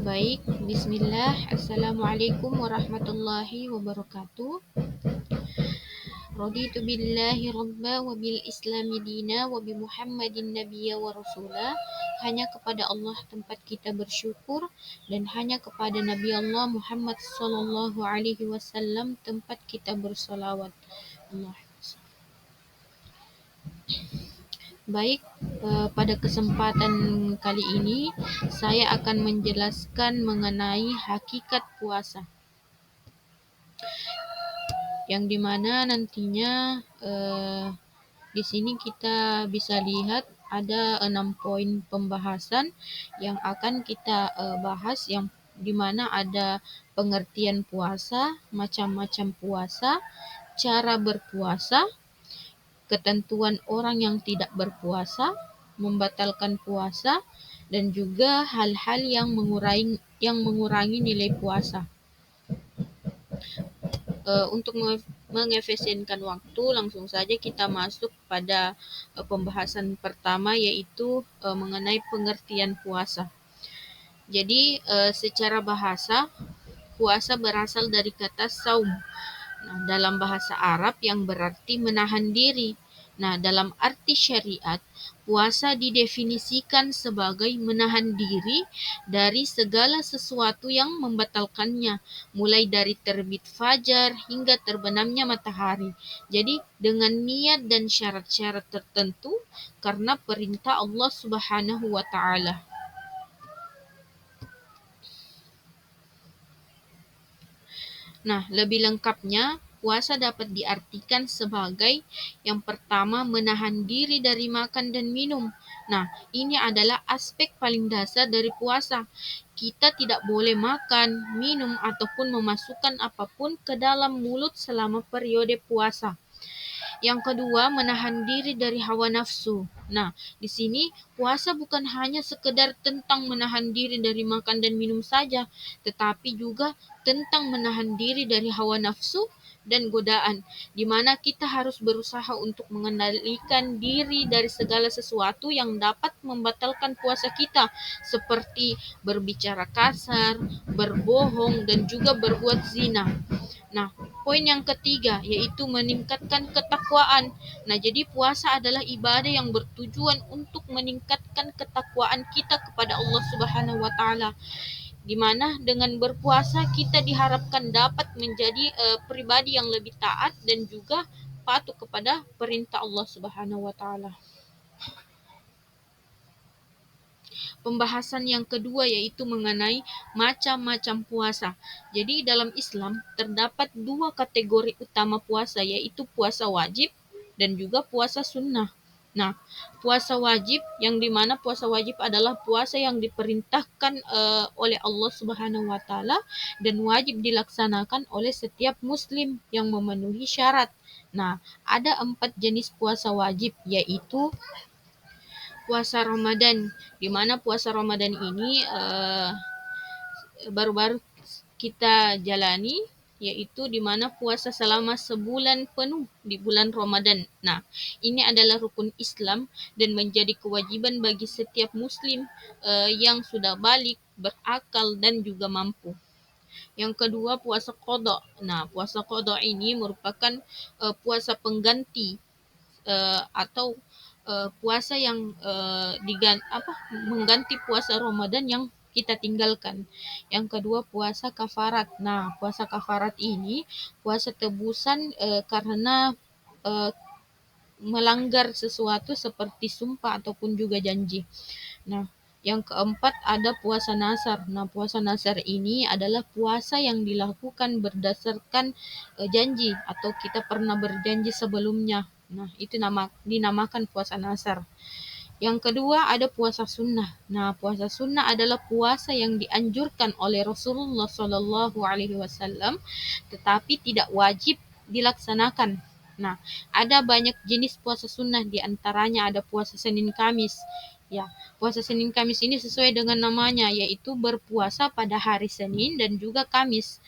Baik, bismillah. Assalamualaikum warahmatullahi wabarakatuh. Raditu billahi rabba wa bil islami dina wa bi Muhammadin nabiyya wa rasula. Hanya kepada Allah tempat kita bersyukur dan hanya kepada Nabi Allah Muhammad sallallahu alaihi wasallam tempat kita bersolawat. Allah. Baik, pada kesempatan kali ini saya akan menjelaskan mengenai hakikat puasa, yang dimana nantinya di sini kita bisa lihat ada 6 poin pembahasan yang akan kita bahas, yang dimana ada pengertian puasa, macam-macam puasa, cara berpuasa, ketentuan orang yang tidak berpuasa, membatalkan puasa, dan juga hal-hal yang mengurangi nilai puasa. Untuk mengefisienkan waktu, langsung saja kita masuk pada pembahasan pertama, yaitu mengenai pengertian puasa. Jadi secara bahasa, puasa berasal dari kata saum. Nah, dalam bahasa Arab yang berarti menahan diri. Nah, dalam arti syariat, puasa didefinisikan sebagai menahan diri dari segala sesuatu yang membatalkannya, mulai dari terbit fajar hingga terbenamnya matahari. Jadi, dengan niat dan syarat-syarat tertentu karena perintah Allah Subhanahu wa taala. Nah, lebih lengkapnya, puasa dapat diartikan sebagai yang pertama menahan diri dari makan dan minum. Nah, ini adalah aspek paling dasar dari puasa. Kita tidak boleh makan, minum, ataupun memasukkan apapun ke dalam mulut selama periode puasa. Yang kedua, menahan diri dari hawa nafsu. Nah, di sini puasa bukan hanya sekedar tentang menahan diri dari makan dan minum saja, tetapi juga tentang menahan diri dari hawa nafsu dan godaan, di mana kita harus berusaha untuk mengendalikan diri dari segala sesuatu yang dapat membatalkan puasa kita, seperti berbicara kasar, berbohong, dan juga berbuat zina. Nah, poin yang ketiga yaitu meningkatkan ketakwaan. Nah, jadi puasa adalah ibadah yang bertujuan untuk meningkatkan ketakwaan kita kepada Allah Subhanahu wa taala, di mana dengan berpuasa kita diharapkan dapat menjadi pribadi yang lebih taat dan juga patuh kepada perintah Allah Subhanahu wa taala. Pembahasan yang kedua yaitu mengenai macam-macam puasa. Jadi dalam Islam terdapat 2 kategori utama puasa, yaitu puasa wajib dan juga puasa sunnah. Nah, puasa wajib, yang dimana puasa wajib adalah puasa yang diperintahkan oleh Allah Subhanahu wa taala dan wajib dilaksanakan oleh setiap muslim yang memenuhi syarat. Nah, ada 4 jenis puasa wajib, yaitu puasa Ramadan, di mana puasa Ramadan ini baru-baru kita jalani, yaitu di mana puasa selama sebulan penuh di bulan Ramadan. Nah, ini adalah rukun Islam dan menjadi kewajiban bagi setiap muslim yang sudah balik, berakal, dan juga mampu. Yang kedua, puasa qada. Nah, puasa qada ini merupakan puasa pengganti atau puasa yang mengganti puasa Ramadan yang kita tinggalkan. Yang kedua, puasa kafarat. Nah, puasa kafarat ini puasa tebusan karena uh, melanggar sesuatu seperti sumpah ataupun juga janji. Nah, yang keempat ada puasa nasar. Nah, puasa nasar ini adalah puasa yang dilakukan berdasarkan janji atau kita pernah berjanji sebelumnya. Nah, itu dinamakan puasa nasar. Yang kedua ada puasa sunnah. Nah, puasa sunnah adalah puasa yang dianjurkan oleh Rasulullah Shallallahu Alaihi Wasallam, tetapi tidak wajib dilaksanakan. Nah, ada banyak jenis puasa sunnah, di antaranya ada puasa Senin Kamis. Ya, puasa Senin Kamis ini sesuai dengan namanya, yaitu berpuasa pada hari Senin dan juga Kamis.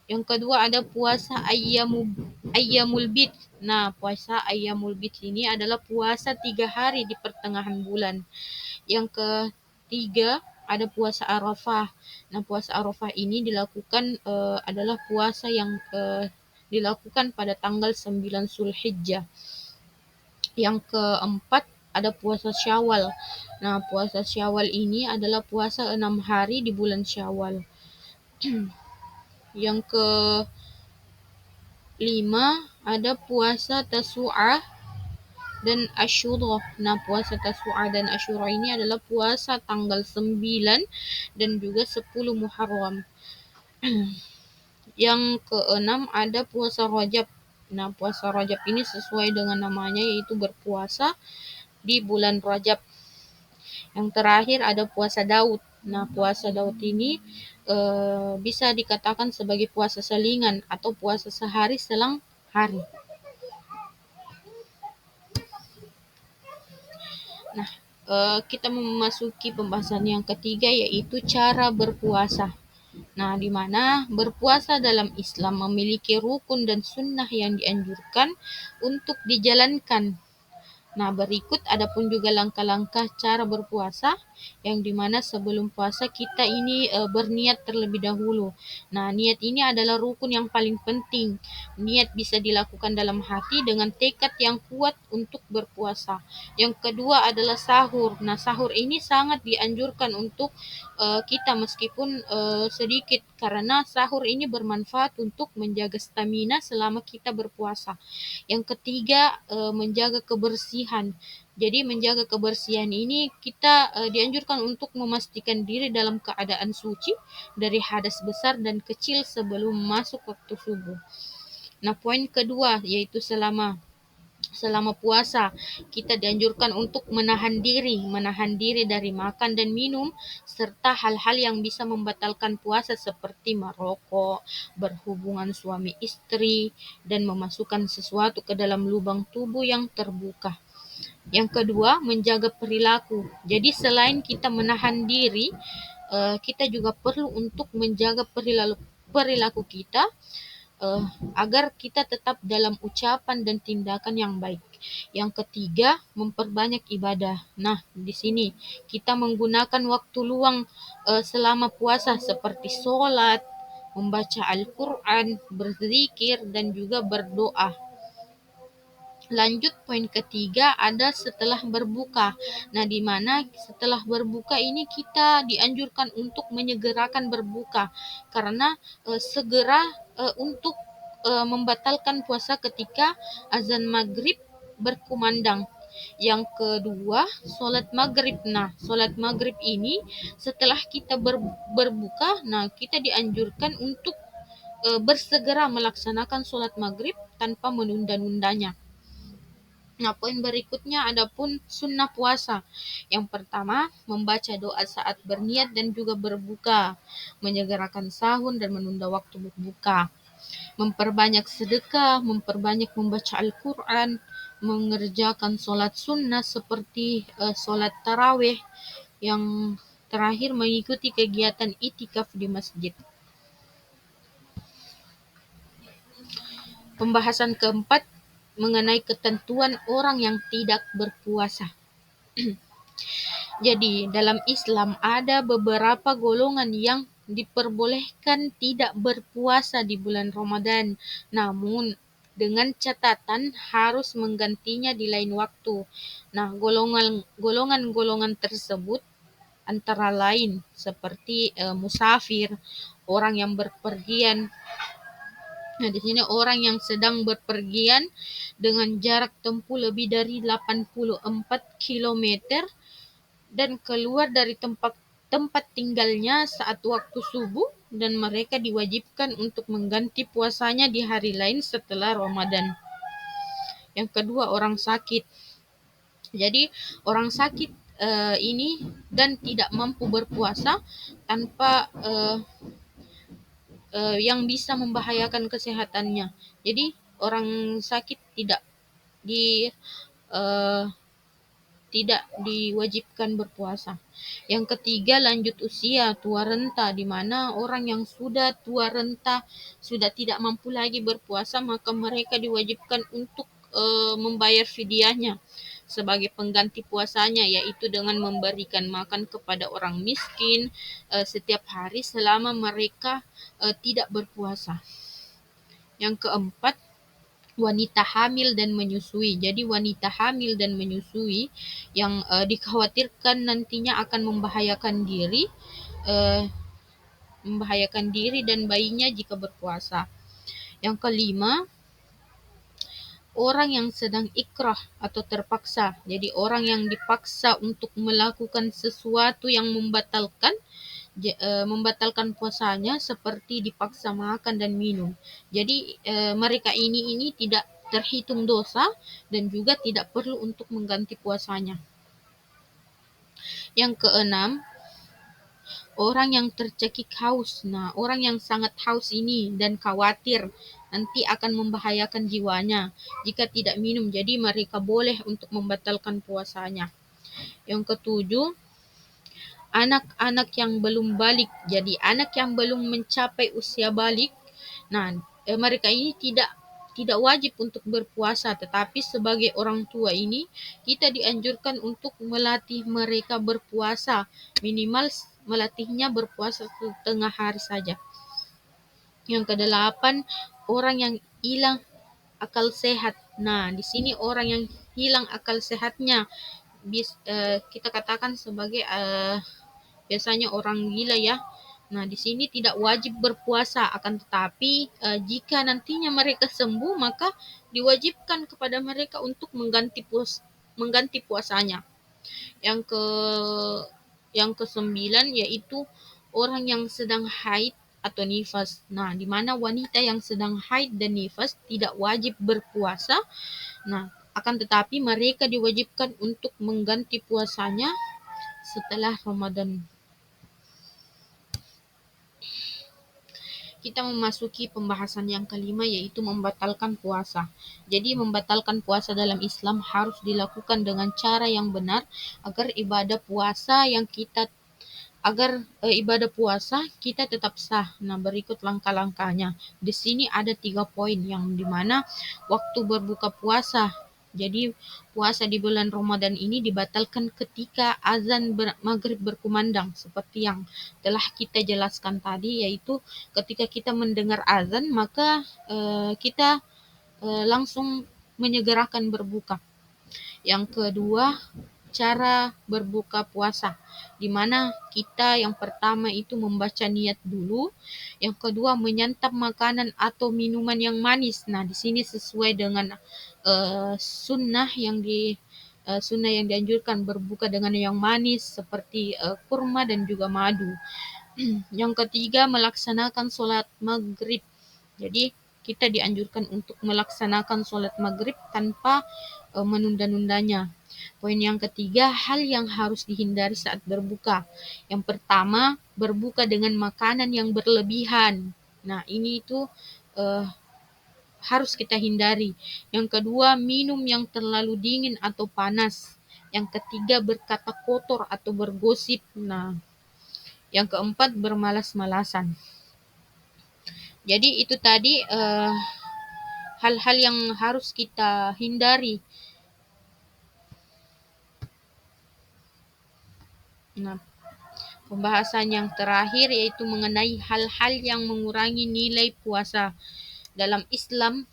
Yang kedua ada puasa Ayyamul Bid. Nah, puasa Ayyamul Bid ini adalah puasa 3 hari di pertengahan bulan. Yang ketiga ada puasa Arafah. Nah, puasa Arafah ini dilakukan adalah puasa yang dilakukan pada tanggal 9 Zulhijjah. Yang keempat ada puasa Syawal. Nah, puasa Syawal ini adalah puasa 6 hari di bulan Syawal. Yang kelima ada puasa Tasu'ah dan Asyura. Nah, puasa Tasu'ah dan Asyura ini adalah puasa tanggal 9 dan juga 10 Muharram. Yang keenam ada puasa Rajab. Nah, puasa Rajab ini sesuai dengan namanya, yaitu berpuasa di bulan Rajab. Yang terakhir ada puasa Daud. Nah, puasa Daud ini bisa dikatakan sebagai puasa selingan atau puasa sehari selang hari. Nah, kita memasuki pembahasan yang ketiga, yaitu cara berpuasa. Nah, di mana berpuasa dalam Islam memiliki rukun dan sunnah yang dianjurkan untuk dijalankan. Nah, berikut adapun juga langkah-langkah cara berpuasa, yang dimana sebelum puasa kita ini berniat terlebih dahulu. Nah, niat ini adalah rukun yang paling penting. Niat bisa dilakukan dalam hati dengan tekad yang kuat untuk berpuasa. Yang kedua adalah sahur. Nah, sahur ini sangat dianjurkan untuk kita meskipun sedikit, karena sahur ini bermanfaat untuk menjaga stamina selama kita berpuasa. Yang ketiga, menjaga kebersihan. Jadi menjaga kebersihan ini kita dianjurkan untuk memastikan diri dalam keadaan suci dari hadas besar dan kecil sebelum masuk waktu subuh. Nah, poin kedua yaitu selama puasa kita dianjurkan untuk menahan diri dari makan dan minum serta hal-hal yang bisa membatalkan puasa seperti merokok, berhubungan suami istri, dan memasukkan sesuatu ke dalam lubang tubuh yang terbuka. Yang kedua, menjaga perilaku. Jadi selain kita menahan diri, kita juga perlu untuk menjaga perilaku kita, uh, agar kita tetap dalam ucapan dan tindakan yang baik. Yang ketiga, memperbanyak ibadah. Nah, di sini kita menggunakan waktu luang selama puasa seperti sholat, membaca Al-Quran, berzikir, dan juga berdoa. Lanjut, poin ketiga ada setelah berbuka. Nah, di mana setelah berbuka ini kita dianjurkan untuk menyegerakan berbuka, karena segera untuk membatalkan puasa ketika azan maghrib berkumandang. Yang kedua, sholat maghrib. Nah, sholat maghrib ini setelah kita berbuka, nah kita dianjurkan untuk bersegera melaksanakan sholat maghrib tanpa menunda-nundanya. Nah, poin berikutnya adapun sunnah puasa. Yang pertama, membaca doa saat berniat dan juga berbuka, menyegerakan sahur dan menunda waktu berbuka, memperbanyak sedekah, memperbanyak membaca Al-Quran, mengerjakan sholat sunnah seperti sholat tarawih, yang terakhir mengikuti kegiatan itikaf di masjid. Pembahasan keempat mengenai ketentuan orang yang tidak berpuasa. Jadi, dalam Islam ada beberapa golongan yang diperbolehkan tidak berpuasa di bulan Ramadan, namun dengan catatan harus menggantinya di lain waktu. Nah, golongan tersebut antara lain seperti musafir, orang yang berpergian. Nah, di sini orang yang sedang berpergian dengan jarak tempuh lebih dari 84 kilometer dan keluar dari tempat tinggalnya saat waktu subuh, dan mereka diwajibkan untuk mengganti puasanya di hari lain setelah Ramadan. Yang kedua, orang sakit. Jadi orang sakit ini dan tidak mampu berpuasa tanpa yang bisa membahayakan kesehatannya. Jadi orang sakit di uh, tidak diwajibkan berpuasa. Yang ketiga, lanjut usia, tua renta, di mana orang yang sudah tua renta, sudah tidak mampu lagi berpuasa, maka mereka diwajibkan untuk membayar fidyahnya. sebagai pengganti puasanya, yaitu dengan memberikan makan kepada orang miskin setiap hari selama mereka tidak berpuasa. Yang keempat, wanita hamil dan menyusui. Jadi wanita hamil dan menyusui yang dikhawatirkan nantinya akan eh, membahayakan diri dan bayinya jika berpuasa. Yang kelima, orang yang sedang ikrah atau terpaksa. Jadi orang yang dipaksa untuk melakukan sesuatu yang membatalkan puasanya, seperti dipaksa makan dan minum. Jadi mereka ini tidak terhitung dosa dan juga tidak perlu untuk mengganti puasanya. Yang keenam, orang yang tercekik haus. Nah, orang yang sangat haus ini dan khawatir nanti akan membahayakan jiwanya jika tidak minum. Jadi mereka boleh untuk membatalkan puasanya. Yang ketujuh, anak-anak yang belum balik. Jadi anak yang belum mencapai usia balik. Nah, mereka ini tidak wajib untuk berpuasa, tetapi sebagai orang tua ini kita dianjurkan untuk melatih mereka berpuasa, minimal melatihnya berpuasa setengah hari saja. Yang kedelapan, orang yang hilang akal sehat. Nah, di sini orang yang hilang akal sehatnya kita katakan sebagai biasanya orang gila ya. Nah, di sini tidak wajib berpuasa, akan tetapi jika nantinya mereka sembuh, maka diwajibkan kepada mereka untuk mengganti puasanya. Yang ke yang kesembilan yaitu orang yang sedang haid atau nifas. Nah, di mana wanita yang sedang haid dan nifas tidak wajib berpuasa. Nah, akan tetapi mereka diwajibkan untuk mengganti puasanya setelah Ramadan. Kita memasuki pembahasan yang kelima, yaitu membatalkan puasa. Jadi membatalkan puasa dalam Islam harus dilakukan dengan cara yang benar agar ibadah puasa kita tetap sah. Nah, berikut langkah-langkahnya. Di sini ada 3 poin yang dimana waktu berbuka puasa. Jadi puasa di bulan Ramadan ini dibatalkan ketika azan maghrib berkumandang, seperti yang telah kita jelaskan tadi, yaitu ketika kita mendengar azan maka kita langsung menyegerakan berbuka. Yang kedua, cara berbuka puasa, di mana kita yang pertama itu membaca niat dulu, yang kedua menyantap makanan atau minuman yang manis. Nah, di sini sesuai dengan sunnah yang dianjurkan berbuka dengan yang manis seperti kurma dan juga madu. Yang ketiga, melaksanakan sholat maghrib. Jadi kita dianjurkan untuk melaksanakan sholat maghrib tanpa menunda-nundanya. Poin yang ketiga, hal yang harus dihindari saat berbuka. Yang pertama, berbuka dengan makanan yang berlebihan. Nah, ini itu harus kita hindari. Yang kedua, minum yang terlalu dingin atau panas. Yang ketiga, berkata kotor atau bergosip. Nah, yang keempat, bermalas-malasan. Jadi itu tadi hal-hal yang harus kita hindari. Nah, pembahasan yang terakhir yaitu mengenai hal-hal yang mengurangi nilai puasa. Dalam Islam,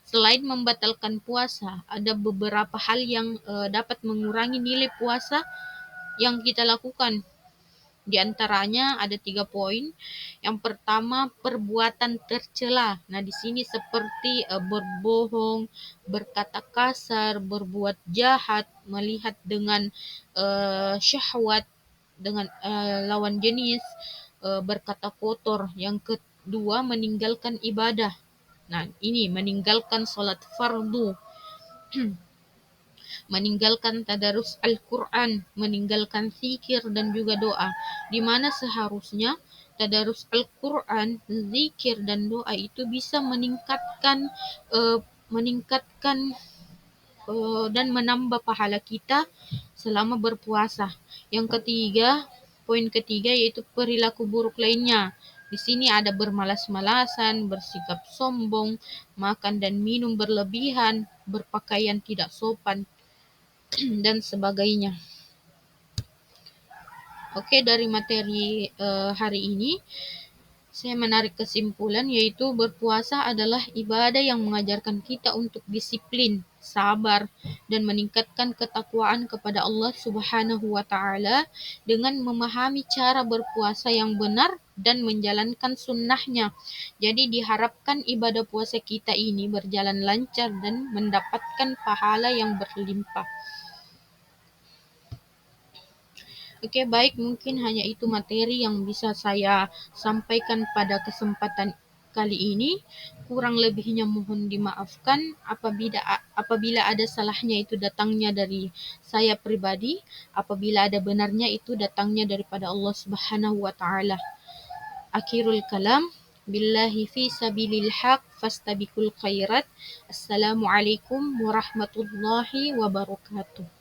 selain membatalkan puasa, ada beberapa hal yang dapat mengurangi nilai puasa yang kita lakukan. Di antaranya ada 3 poin. Yang pertama, perbuatan tercela. Nah, di sini seperti berbohong, berkata kasar, berbuat jahat, melihat dengan syahwat dengan lawan jenis, berkata kotor. Yang kedua, meninggalkan ibadah. Nah, ini meninggalkan sholat fardu, meninggalkan tadarus Al-Quran, meninggalkan zikir dan juga doa, di mana seharusnya tadarus Al-Quran, zikir dan doa itu bisa eh, meningkatkan dan menambah pahala kita selama berpuasa. Yang ketiga, poin ketiga yaitu perilaku buruk lainnya. Di sini ada bermalas-malasan, bersikap sombong, makan dan minum berlebihan, berpakaian tidak sopan, dan sebagainya. Oke, dari materi hari ini, saya menarik kesimpulan yaitu berpuasa adalah ibadah yang mengajarkan kita untuk disiplin, sabar, dan meningkatkan ketakwaan kepada Allah Subhanahu wa taala dengan memahami cara berpuasa yang benar dan menjalankan sunnahnya. Jadi diharapkan ibadah puasa kita ini berjalan lancar dan mendapatkan pahala yang berlimpah. Oke, baik, mungkin hanya itu materi yang bisa saya sampaikan pada kesempatan kali ini. Kurang lebihnya mohon dimaafkan apabila ada salahnya itu datangnya dari saya pribadi, apabila ada benarnya itu datangnya daripada Allah Subhanahu wa taala. Akhirul kalam, billahi fi sabilil haq fastabiqul khairat. Assalamualaikum warahmatullahi wabarakatuh.